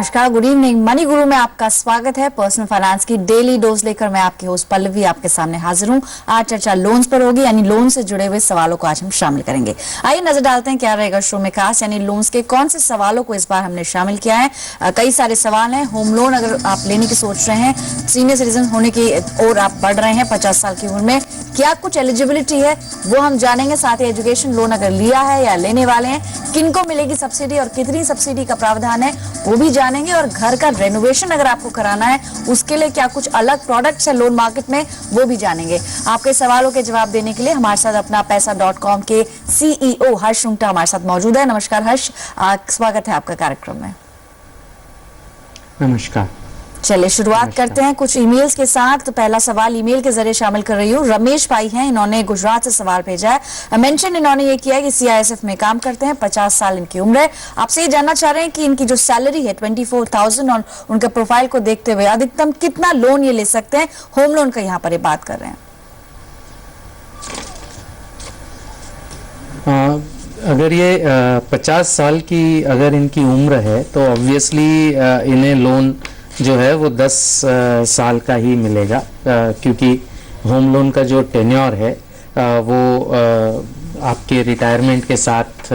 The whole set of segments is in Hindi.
नमस्कार, गुड इवनिंग। मनी गुरु में आपका स्वागत है। पर्सनल फाइनेंस की डेली डोज लेकर मैं आपकी होस्ट पल्लवी आपके सामने हाजिर हूं। आज चर्चा लोन्स पर होगी, यानी लोन से जुड़े हुए सवालों को आज हम शामिल करेंगे। आइए नजर डालते हैं क्या रहेगा शो में खास, यानी लोन्स के कौन से सवालों को इस बार हमने शामिल किया है। कई सारे सवाल हैं। होम लोन अगर आप लेने की सोच रहे हैं, सीनियर सिटीजन होने की ओर आप बढ़ रहे हैं 50 साल की उम्र में, क्या कुछ एलिजिबिलिटी है वो हम जानेंगे। साथ ही एजुकेशन लोन अगर लिया है या लेने वाले हैं, किनको मिलेगी सब्सिडी और कितनी सब्सिडी का प्रावधान है वो भी जानेंगे। और घर का रेनोवेशन अगर आपको कराना है उसके लिए क्या कुछ अलग प्रोडक्ट्स है लोन मार्केट में, वो भी जानेंगे। आपके सवालों के जवाब देने के लिए हमारे साथ अपना पैसा.com के CEO हर्ष रुंगटा हमारे साथ मौजूद है। नमस्कार हर्ष, स्वागत है आपका कार्यक्रम में। नमस्कार। चलिए शुरुआत करते हैं कुछ ईमेल्स के साथ। तो पहला सवाल ईमेल के जरिए शामिल कर रही हूँ। रमेश भाई हैं, इन्होंने गुजरात से सवाल भेजा है। मेंशन इन्होंने ये किया है कि CISF में काम करते हैं, 50 साल इनकी उम्र है। आपसे ये जानना चाह रहे हैं कि इनकी जो सैलरी है 24,000 और उनके प्रोफाइल को देखते हुए अधिकतम कितना लोन ये ले सकते हैं। होम लोन का यहाँ पर ये बात कर रहे हैं। अगर ये 50 साल की अगर इनकी उम्र है तो ऑब्वियसली इन्हें लोन जो है वो 10 साल का ही मिलेगा, क्योंकि होम लोन का जो टेन्योर है वो आपके रिटायरमेंट के साथ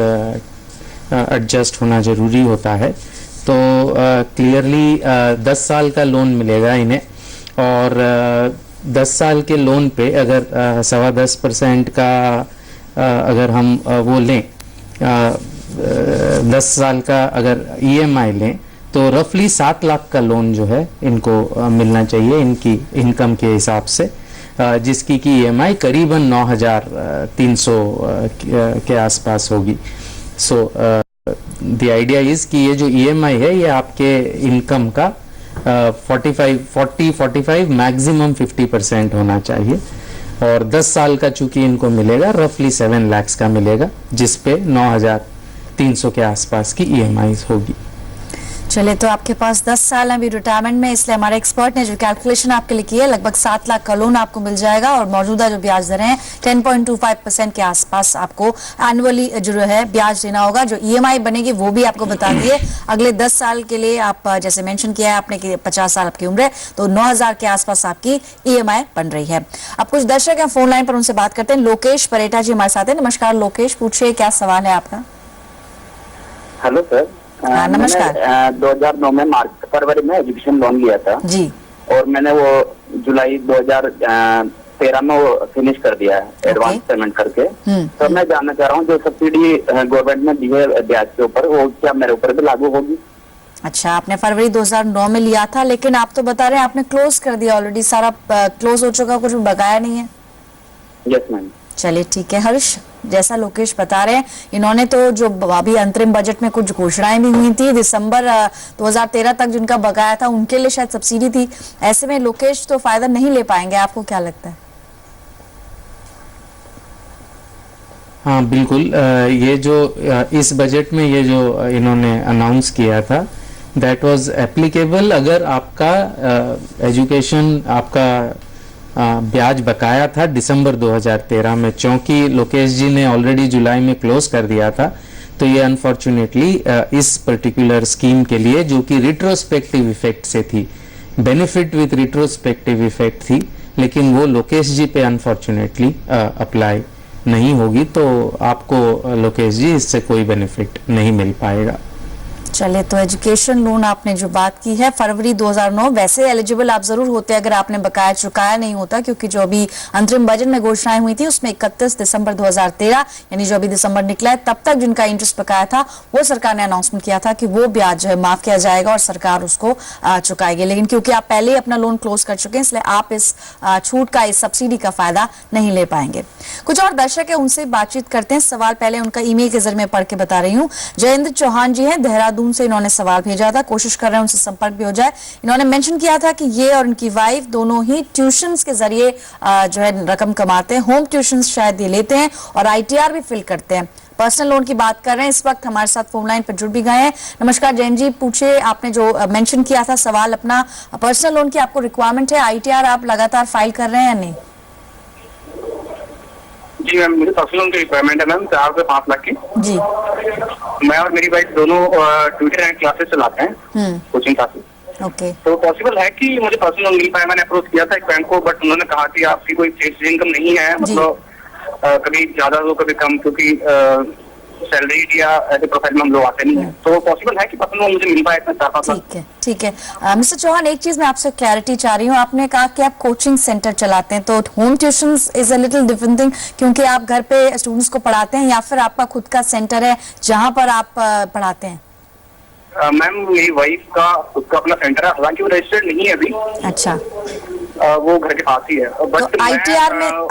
एडजस्ट होना ज़रूरी होता है। तो क्लियरली 10 साल का लोन मिलेगा इन्हें। और 10 साल के लोन पे अगर 10.25% का अगर हम वो लें, 10 साल का अगर EMI लें तो रफली 7 लाख का लोन जो है इनको मिलना चाहिए इनकी इनकम के हिसाब से, जिसकी की EMI करीबन 9,300 के आसपास होगी। सो द आइडिया इज कि ये जो EMI है ये आपके इनकम का 45 मैक्सिमम 50% होना चाहिए। और 10 साल का चूंकि इनको मिलेगा रफली 7 लाख का मिलेगा, जिसपे 9,300 के आसपास की EMI होगी। चलिए, तो आपके पास 10 साल है अभी रिटायरमेंट में, इसलिए हमारे एक्सपर्ट ने जो कैलकुलेशन आपके लिए की है, लगभग 7 लाख का लोन आपको मिल जाएगा। और मौजूदा जो ब्याज दरें हैं 10.25% के आसपास आपको एनुअली जो है ब्याज देना होगा। जो EMI बनेगी वो भी आपको बता दिए। अगले 10 साल के लिए आप जैसे मेंशन किया है आपने कि 50 साल आपकी उम्र है, तो 9,000 के आसपास आपकी EMI बन रही है। अब कुछ दर्शक हैं फोन लाइन पर, उनसे बात करते हैं। लोकेश परेटा जी हमारे साथ है। नमस्कार लोकेश, पूछिए क्या सवाल है आपका। Hello sir. नमस्कार। 2009 में फरवरी में एजुकेशन लोन लिया था जी, और मैंने वो जुलाई 2013 में वो फिनिश कर दिया है एडवांस पेमेंट करके। तो मैं जानना चाह रहा हूँ जो सब्सिडी गवर्नमेंट ने दी है ब्याज के ऊपर, वो क्या मेरे ऊपर भी लागू होगी? अच्छा, आपने फरवरी 2009 में लिया था, लेकिन आप तो बता रहे हैं आपने क्लोज कर दिया ऑलरेडी, सारा क्लोज हो चुका, कुछ बकाया नहीं है। Yes ma'am. चलिए ठीक है हर्ष, जैसा लोकेश बता रहे हैं, इन्होंने तो जो अभी अंतरिम बजट में कुछ घोषणाएं भी हुई थी, दिसंबर 2013 तक जिनका बकाया था उनके लिए शायद सब्सिडी थी। ऐसे में लोकेश तो फायदा नहीं ले पाएंगे, आपको क्या लगता है? हाँ बिल्कुल, ये जो इस बजट में ये जो इन्होंने अनाउंस किया था दैट वाज एप्लीकेबल अगर आपका एजुकेशन आपका ब्याज बकाया था दिसंबर 2013 में। चूंकि लोकेश जी ने ऑलरेडी जुलाई में क्लोज कर दिया था, तो ये अनफॉर्चुनेटली इस पर्टिकुलर स्कीम के लिए जो कि रिट्रोस्पेक्टिव इफेक्ट से थी, बेनिफिट विथ रिट्रोस्पेक्टिव इफेक्ट थी, लेकिन वो लोकेश जी पे अनफॉर्चुनेटली अप्लाई नहीं होगी। तो आपको लोकेश जी इससे कोई बेनिफिट नहीं मिल पाएगा। चलिए, तो एजुकेशन लोन आपने जो बात की है फरवरी 2009, वैसे एलिजिबल आप जरूर होते अगर आपने बकाया चुकाया नहीं होता, क्योंकि जो अभी अंतरिम बजट में घोषणाएं हुई थी उसमें 31 दिसंबर 2013 यानी जो अभी दिसंबर निकला है तब तक जिनका इंटरेस्ट बकाया था वो सरकार ने अनाउंसमेंट किया था कि वो ब्याज जो है माफ किया जाएगा और सरकार उसको चुकाएगी। लेकिन क्योंकि आप पहले ही अपना लोन क्लोज कर चुके हैं, इसलिए आप इस छूट का, इस सब्सिडी का फायदा नहीं ले पाएंगे। कुछ और दर्शक है, उनसे बातचीत करते हैं। सवाल पहले उनका ईमेल के जरिए पढ़ के बता रही हूँ। जयेंद्र चौहान जी है, देहरादून से इन्होंने सवाल भेजा था, कोशिश कर रहे हैं उनसे संपर्क भी हो जाए। इन्होंने मेंशन किया था कि ये और उनकी वाइफ दोनों ही ट्यूशंस के जरिए जो है रकम कमाते हैं, होम ट्यूशंस शायद ये लेते हैं और ITR भी फिल करते हैं। पर्सनल लोन की बात कर रहे हैं, इस वक्त हमारे साथ फोन लाइन पर जुड़ भी गए हैं। नमस्कार जैन जी, पूछिए आपने जो मेंशन किया था सवाल अपना, पर्सनल लोन की आपको रिक्वायरमेंट है, ITR आप लगातार फाइल कर रहे हैं या नहीं? जी मैम, मुझे पर्सनल लोन की रिक्वायरमेंट है मैम, 4 से 5 लाख की। जी। मैं और मेरी वाइफ दोनों ट्यूटर एंड क्लासेस चलाते हैं, कोचिंग क्लासेस। ओके। तो पॉसिबल है कि मुझे पर्सनल लोन मिल पाए? मैंने अप्रोच किया था एक बैंक को, बट उन्होंने कहा कि आपकी कोई फिक्स्ड इनकम नहीं है, मतलब कभी ज्यादा तो कभी कम, क्योंकि सैलरी या ऐसे प्रोफाइल में हम लोग आते नहीं है। तो पॉसिबल है कि पर्सनल लोन मुझे मिल पाए 4-5 लाख? ठीक है, ठीक है। मिस्टर चौहान, एक चीज मैं आपसे क्लैरिटी चाह रही हूँ। आपने कहा कि आप कोचिंग सेंटर चलाते हैं, तो home tuitions is a little different thing, क्योंकि आप घर पे स्टूडेंट्स को पढ़ाते हैं या फिर आपका खुद का सेंटर है जहां पर आप पढ़ाते हैं? मैम, मेरी वाइफ का खुद का अपना सेंटर है, हालांकि वो रजिस्टर्ड नहीं है अभी। अच्छा। वो घर के पास ही है। तो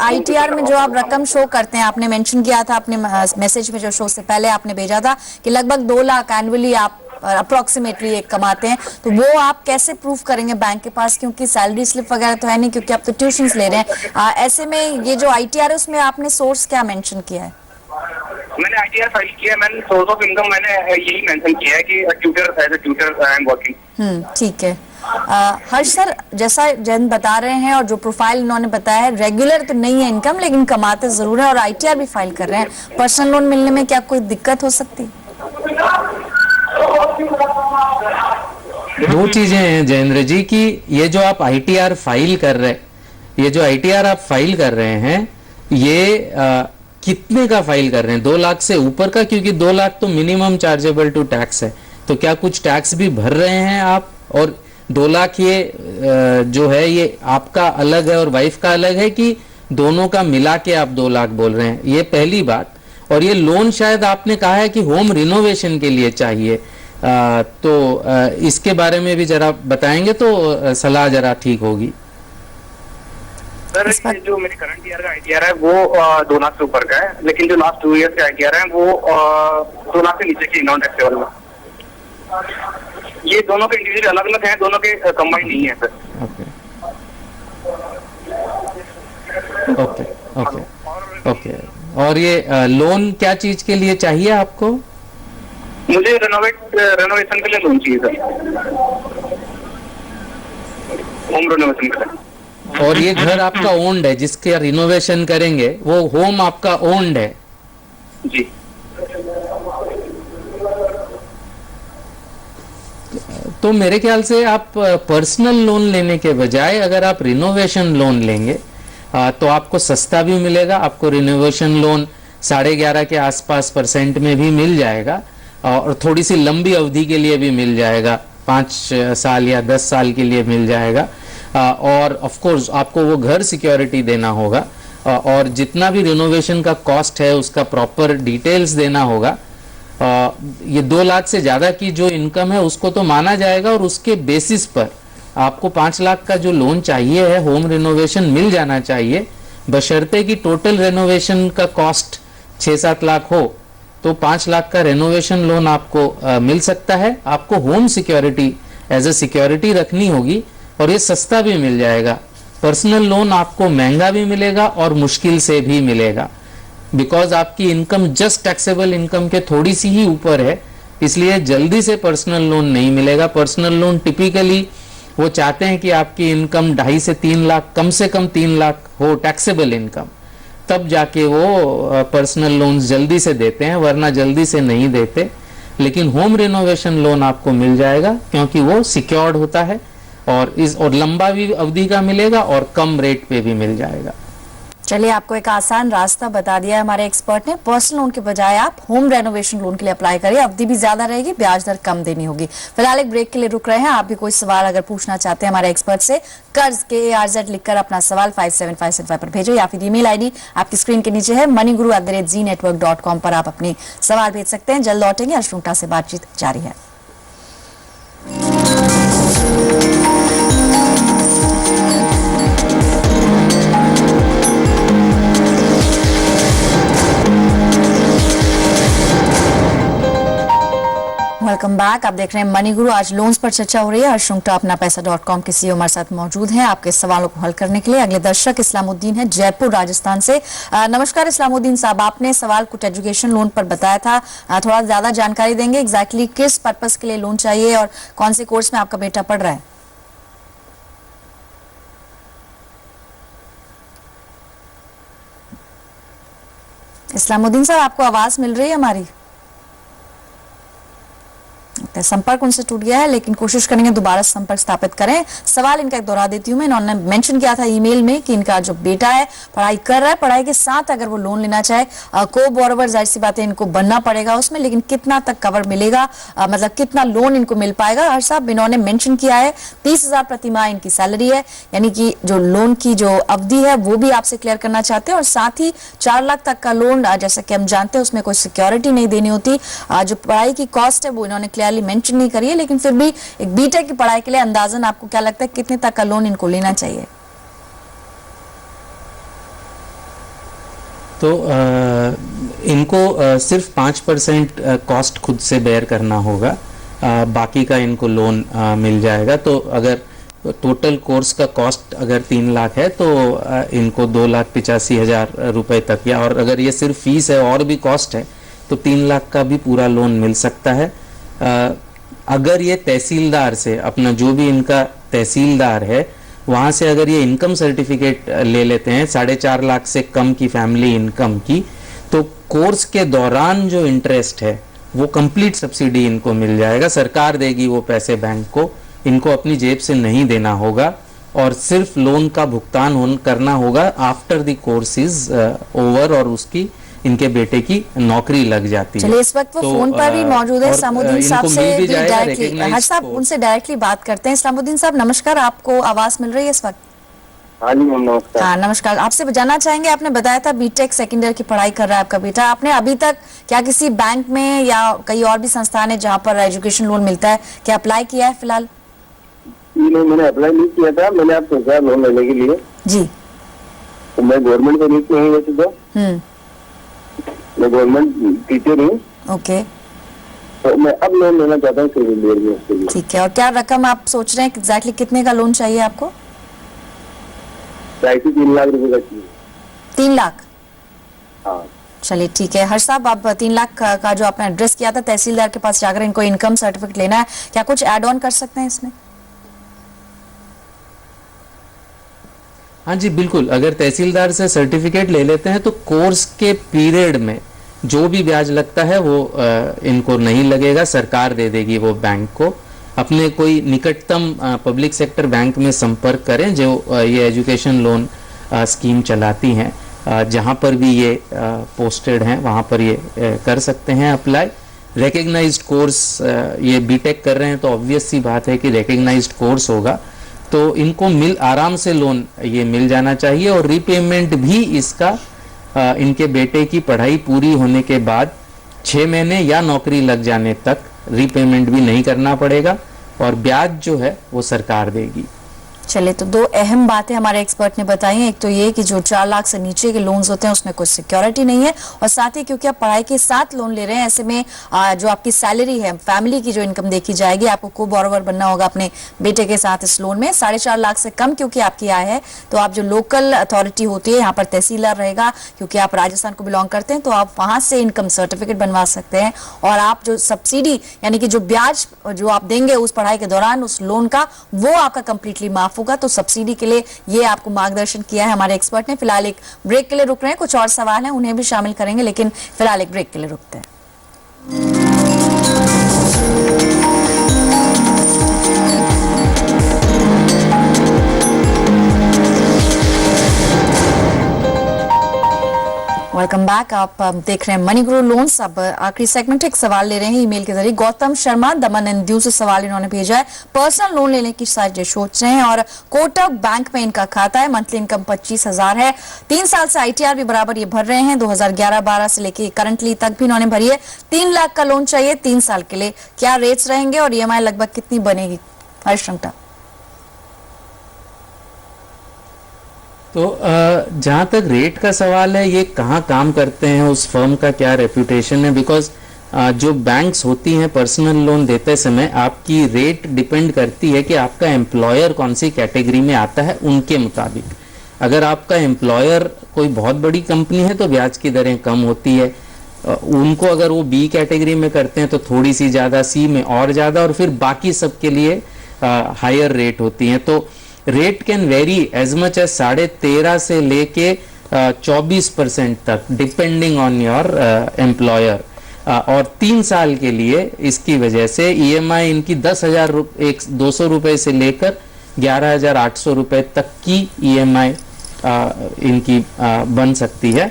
आईटीआर में जो आप रकम शो करते हैं, आपने मेंशन किया था अपने मैसेज में, जो शो से पहले आपने भेजा था कि लगभग 2 लाख एनुअली आप अप्रोक्सीमेटली एक कमाते हैं, तो वो आप कैसे प्रूव करेंगे बैंक के पास, क्योंकि सैलरी स्लिप वगैरह तो है नहीं, क्योंकि आप तो ट्यूशंस ले रहे हैं। ऐसे में ये जो आईटीआर है उसमें आपने सोर्स क्या मेंशन किया है? मैंने आईटीआर फाइल किया है, मैंने सोर्स ऑफ इनकम मैंने यही मेंशन किया है कि tutor as a tutor I am working. ठीक है। हर्ष सर, जैसा जैन बता रहे हैं और जो प्रोफाइल इन्होंने बताया है, रेगुलर तो नहीं है इनकम, लेकिन कमाते जरूर है और आईटीआर भी फाइल कर रहे हैं। पर्सनल लोन मिलने में क्या कोई दिक्कत हो सकती? दो चीजें हैं जयेंद्र जी की, ये जो आप आईटीआर फाइल कर रहे, ये जो आईटीआर आप फाइल कर रहे हैं, ये कितने का फाइल कर रहे हैं? 2 लाख से ऊपर का? क्योंकि 2 लाख तो मिनिमम चार्जेबल टू टैक्स है, तो क्या कुछ टैक्स भी भर रहे हैं आप? और 2 लाख ये जो है ये आपका अलग है और वाइफ का अलग है, कि दोनों का मिला के आप 2 लाख बोल रहे हैं? ये पहली बात। और ये लोन शायद आपने कहा है कि होम रिनोवेशन के लिए चाहिए, तो इसके बारे में भी जरा बताएंगे तो सलाह जरा ठीक होगी। सर, ये जो मेरे करंट ईयर का आईटीआर है वो 2 लाख से ऊपर का है, लेकिन जो लास्ट 2 ईयर का आईटीआर है वो 2 लाख से नीचे की नॉन टैक्सेबल में। ये दोनों के इंडिविजुअल अलग अलग हैं, दोनों के कंबाइन नहीं है सर। Okay okay okay. और ये लोन क्या चीज के लिए चाहिए आपको? मुझे रेनोवेशन के लिए लोन चाहिए सर, होम रेनोवेशन के लिए। और ये घर आपका ओन्ड है, जिसके रिनोवेशन करेंगे वो होम आपका ओन्ड है? जी। तो मेरे ख्याल से आप पर्सनल लोन लेने के बजाय अगर आप रिनोवेशन लोन लेंगे तो आपको सस्ता भी मिलेगा। आपको रिनोवेशन लोन 11.5 के आसपास % में भी मिल जाएगा और थोड़ी सी लंबी अवधि के लिए भी मिल जाएगा, 5 साल या 10 साल के लिए मिल जाएगा। और ऑफ कोर्स आपको वो घर सिक्योरिटी देना होगा और जितना भी रिनोवेशन का कॉस्ट है उसका प्रॉपर डिटेल्स देना होगा। ये 2 लाख से ज़्यादा की जो इनकम है उसको तो माना जाएगा और उसके बेसिस पर आपको 5 लाख का जो लोन चाहिए है होम रिनोवेशन मिल जाना चाहिए, बशर्ते कि टोटल रिनोवेशन का कॉस्ट 6-7 लाख हो तो 5 लाख का रिनोवेशन लोन आपको मिल सकता है। आपको home security as a security रखनी होगी और ये सस्ता भी मिल जाएगा। पर्सनल लोन आपको महंगा भी मिलेगा और मुश्किल से भी मिलेगा, बिकॉज आपकी इनकम जस्ट टैक्सेबल इनकम के थोड़ी सी ही ऊपर है, इसलिए जल्दी से पर्सनल लोन नहीं मिलेगा। पर्सनल लोन टिपिकली वो चाहते हैं कि आपकी इनकम 2.5 से 3 लाख, कम से कम 3 लाख हो टैक्सेबल इनकम, तब जाके वो पर्सनल लोन जल्दी से देते हैं, वरना जल्दी से नहीं देते। लेकिन होम रिनोवेशन लोन आपको मिल जाएगा क्योंकि वो सिक्योर्ड होता है और लंबा भी अवधि का मिलेगा और कम रेट पे भी मिल जाएगा। चलिए, आपको एक आसान रास्ता बता दिया है हमारे एक्सपर्ट ने। पर्सनल लोन के बजाय आप होम रेनोवेशन लोन के लिए अप्लाई करिए, अवधि भी ज्यादा रहेगी, ब्याज दर कम देनी होगी। फिलहाल एक ब्रेक के लिए रुक रहे हैं। आप भी कोई सवाल अगर पूछना चाहते हैं हमारे एक्सपर्ट से, कर्ज KARZ लिखकर अपना सवाल 57575 पर भेजो या फिर ईमेल ID आपकी स्क्रीन के नीचे है, moneyguru@zenetwork.com पर आप अपने सवाल भेज सकते हैं। जल्द लौटेंगे, अश्रुंटा से बातचीत जारी है। Welcome back. आप देख रहे हैं मनी गुरु। आज लोन्स पर चर्चा हो रही है। अश्रुंटा अपना पैसा.com के CEO हमारे साथ मौजूद हैं आपके सवालों को हल करने के लिए। अगले दर्शक इस्लामुद्दीन है जयपुर राजस्थान से। नमस्कार इस्लामुद्दीन साहब, आपने सवाल कुछ एजुकेशन लोन पर बताया था, थोड़ा ज्यादा जानकारी देंगे एग्जैक्टली किस पर्पस के लिए लोन चाहिए और कौन से कोर्स में आपका बेटा पढ़ रहा है? इस्लामुद्दीन साहब, आपको आवाज मिल रही है हमारी? संपर्क उनसे टूट गया है, लेकिन कोशिश करेंगे दोबारा संपर्क स्थापित करें। सवाल इनका एक दोहरा देती हूँ मैं। इन्होंने मेंशन किया था ईमेल में कि इनका जो बेटा है पढ़ाई कर रहा है, पढ़ाई के साथ अगर वो लोन लेना चाहे को बोरोवर, जाहिर सी बात है इनको बनना पड़ेगा उसमें, लेकिन कितना तक कवर मिलेगा, मतलब कितना लोन इनको मिल पाएगा? हर साहब इन्होंने मेंशन किया है 30,000 प्रति माह इनकी सैलरी है, यानी कि जो लोन की जो अवधि है वो भी आपसे क्लियर करना चाहते हैं, और साथ ही 4 लाख तक का लोन, जैसा कि हम जानते हैं उसमें कोई सिक्योरिटी नहीं देनी होती। जो पढ़ाई की कॉस्ट है वो इन्होंने क्लियरली मेंशन नहीं करी है, लेकिन फिर भी एक बीटेक की पढ़ाई के लिए अंदाजन आपको क्या लगता है कितने तक का लोन इनको लेना चाहिए? तो इनको सिर्फ 5% कॉस्ट खुद से बेयर करना होगा, बाकी का इनको लोन मिल जाएगा। तो अगर टोटल कोर्स का कॉस्ट अगर 3 लाख है तो इनको 2,85,000 रुपए तक, या और अगर ये सिर्फ फीस है और भी कॉस्ट है तो 3 लाख का भी पूरा लोन मिल सकता है। अगर ये तहसीलदार से, अपना जो भी इनका तहसीलदार है वहाँ से अगर ये इनकम सर्टिफिकेट ले लेते हैं 4.5 लाख से कम की फैमिली इनकम की, तो कोर्स के दौरान जो इंटरेस्ट है वो कंप्लीट सब्सिडी इनको मिल जाएगा। सरकार देगी वो पैसे बैंक को, इनको अपनी जेब से नहीं देना होगा, और सिर्फ लोन का भुगतान करना होगा after the course is over, और उसकी इनके बेटे की नौकरी लग जाती है। चलिए, इस वक्त वो तो, फोन पर भी मौजूद है इस्लामुद्दीन साहब से भी डायरेक्टली, हज साहब उनसे डायरेक्टली बात करते हैं। इस्लामुद्दीन साहब नमस्कार, आपको आवाज मिल रही है इस वक्त? हाँ जी नमस्कार। हाँ नमस्कार, आपसे जानना चाहेंगे, आपने बताया था बीटेक सेकेंड ईयर की पढ़ाई कर रहा है आपका बेटा, आपने अभी तक क्या किसी बैंक में या कई और भी संस्थान है जहाँ पर एजुकेशन लोन मिलता है, क्या अप्लाई किया है फिलहाल? नहीं, मैंने अप्लाई नहीं किया था, मैंने आप सोचा लोन लेने के लिए जी। तो मैं गवर्नमेंट सर्विस में हूँ वैसे तो, मैं गवर्नमेंट टीचर हूँ। ओके, तो मैं अब लोन लेना चाहता हूँ सिविल ईयर में उसके लिए। ठीक है, और क्या रकम आप सोच रहे हैं एग्जैक्टली कितने का लोन चाहिए आपको? 3 लाख रुपए का चाहिए। 3 लाख? हाँ चलिए ठीक है। हर्ष साहब, आप 3 लाख का जो आपने एड्रेस किया था तहसीलदार के पास जाकर इनको इनकम सर्टिफिकेट लेना है, क्या कुछ ऐड ऑन कर सकते हैं इसमें? हाँ जी बिल्कुल, अगर तहसीलदार से सर्टिफिकेट ले लेते हैं तो कोर्स के पीरियड में जो भी ब्याज लगता है वो इनको नहीं लगेगा, सरकार दे देगी वो बैंक को। अपने कोई निकटतम पब्लिक सेक्टर बैंक में संपर्क करें जो ये एजुकेशन लोन स्कीम चलाती हैं, जहाँ पर भी ये पोस्टेड हैं वहाँ पर ये कर सकते हैं अप्लाई। रिकग्नाइज्ड कोर्स, ये बीटेक कर रहे हैं तो ऑब्वियस सी बात है कि रिकग्नाइज्ड कोर्स होगा, तो इनको आराम से लोन ये मिल जाना चाहिए। और रीपेमेंट भी इसका इनके बेटे की पढ़ाई पूरी होने के बाद 6 महीने या नौकरी लग जाने तक रीपेमेंट भी नहीं करना पड़ेगा, और ब्याज जो है वो सरकार देगी। चलिए, तो 2 अहम बातें हमारे एक्सपर्ट ने बताई हैं। एक तो ये कि जो 4 लाख से नीचे के लोन्स होते हैं उसमें कोई सिक्योरिटी नहीं है, और साथ ही क्योंकि आप पढ़ाई के साथ लोन ले रहे हैं, ऐसे में जो आपकी सैलरी है, फैमिली की जो इनकम देखी जाएगी, आपको को बोरोवर बनना होगा अपने बेटे के साथ इस लोन में। 4.5 लाख से कम क्योंकि आपकी आय है, तो आप जो लोकल अथॉरिटी होती है, यहाँ पर तहसीलदार रहेगा, क्योंकि आप राजस्थान को बिलोंग करते हैं, तो आप वहां से इनकम सर्टिफिकेट बनवा सकते हैं, और आप जो सब्सिडी यानी कि जो ब्याज जो आप देंगे उस पढ़ाई के दौरान उस लोन का, वो आपका कंप्लीटली माफ होगा। तो सब्सिडी के लिए ये आपको मार्गदर्शन किया है हमारे एक्सपर्ट ने। फिलहाल एक ब्रेक के लिए रुक रहे हैं, कुछ और सवाल हैं उन्हें भी शामिल करेंगे, लेकिन फिलहाल एक ब्रेक के लिए रुकते हैं। वेलकम बैक, आप देख रहे हैं मनी गुरु लोन्स। अब आखिरी सेगमेंट एक सवाल ले रहे हैं ईमेल के जरिए। गौतम शर्मा दमन एंड दीव से सवाल इन्होंने भेजा है। पर्सनल लोन लेने की साइड सोच रहे हैं और कोटक बैंक में इनका खाता है, मंथली इनकम 25,000 है, 3 साल से ITR भी बराबर ये भर रहे हैं, 2011-12 से लेके करंटली तक भी इन्होंने भरी है। 3 लाख का लोन चाहिए 3 साल के लिए, क्या रेट्स रहेंगे और EMI लगभग कितनी बनेगी? हर्ष रंगटा। तो जहाँ तक रेट का सवाल है, ये कहाँ काम करते हैं, उस फर्म का क्या रेपुटेशन है, बिकॉज जो बैंक्स होती हैं पर्सनल लोन देते समय आपकी रेट डिपेंड करती है कि आपका एम्प्लॉयर कौन सी कैटेगरी में आता है उनके मुताबिक। अगर आपका एम्प्लॉयर कोई बहुत बड़ी कंपनी है तो ब्याज की दरें कम होती है, उनको अगर वो B कैटेगरी में करते हैं तो थोड़ी सी ज़्यादा, C में और ज़्यादा, और फिर बाकी सबके लिए हायर रेट होती हैं। तो rate can vary as much as 13.5 से लेके 24% तक डिपेंडिंग ऑन योर एम्प्लॉयर, और 3 साल के लिए इसकी वजह से ईएमआई इनकी 10,200 रुपए से लेकर 11,800 रुपए तक की ईएमआई इनकी बन सकती है।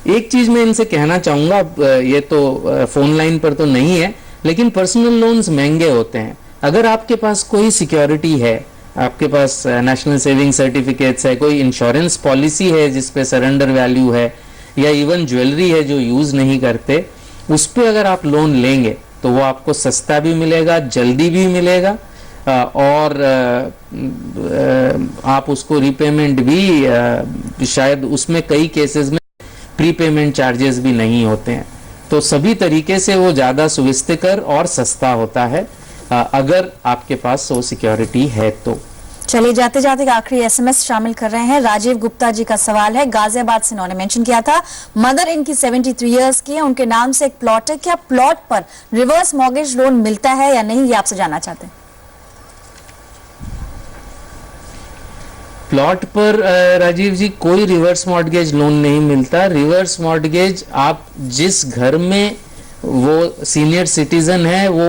एक चीज मैं इनसे कहना चाहूंगा, ये तो फोन लाइन पर तो नहीं है, लेकिन पर्सनल लोन्स महंगे होते हैं। अगर आपके पास कोई सिक्योरिटी है, आपके पास नेशनल सेविंग सर्टिफिकेट्स है, कोई इंश्योरेंस पॉलिसी है जिसपे सरेंडर वैल्यू है, या इवन ज्वेलरी है जो यूज नहीं करते, उस पे अगर आप लोन लेंगे तो वो आपको सस्ता भी मिलेगा, जल्दी भी मिलेगा, और आप उसको रीपेमेंट भी शायद उसमें कई केसेस में प्रीपेमेंट चार्जेस भी नहीं होते हैं। तो सभी तरीके से वो ज़्यादा सुविस्तिकर और सस्ता होता है अगर आपके पास वो सिक्योरिटी है तो। चलिए जाते जाते एक आखिरी एसएमएस शामिल कर रहे हैं। राजीव गुप्ता जी का सवाल है, गाजियाबाद से उन्होंने मेंशन किया था, मदर इनकी 73 इयर्स की है, उनके नाम से एक प्लॉट है, क्या प्लॉट पर रिवर्स मॉर्गेज लोन मिलता है या नहीं, ये आपसे जानना चाहते हैं। प्लॉट पर राजीव जी कोई रिवर्स मॉर्गेज लोन नहीं मिलता। रिवर्स मॉर्गेज आप जिस घर में वो सीनियर सिटीजन है, वो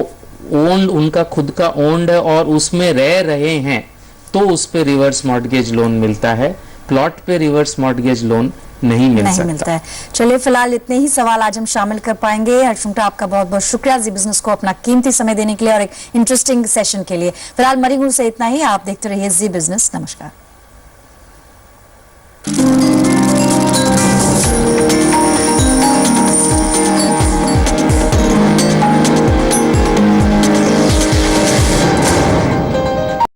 ओन्ड, उनका खुद का ओन्ड है और उसमें रह रहे हैं, तो उस पे रिवर्स मॉर्गेज लोन मिलता है। प्लॉट पे रिवर्स मॉर्गेज लोन नहीं मिलता है। चलिए फिलहाल इतने ही सवाल आज हम शामिल कर पाएंगे। हर्ष शुंगटा, आपका बहुत बहुत शुक्रिया जी बिजनेस को अपना कीमती समय देने के लिए और एक इंटरेस्टिंग सेशन के लिए। फिलहाल मरीगुड़ से इतना ही। आप देखते रहिए जी बिजनेस। नमस्कार।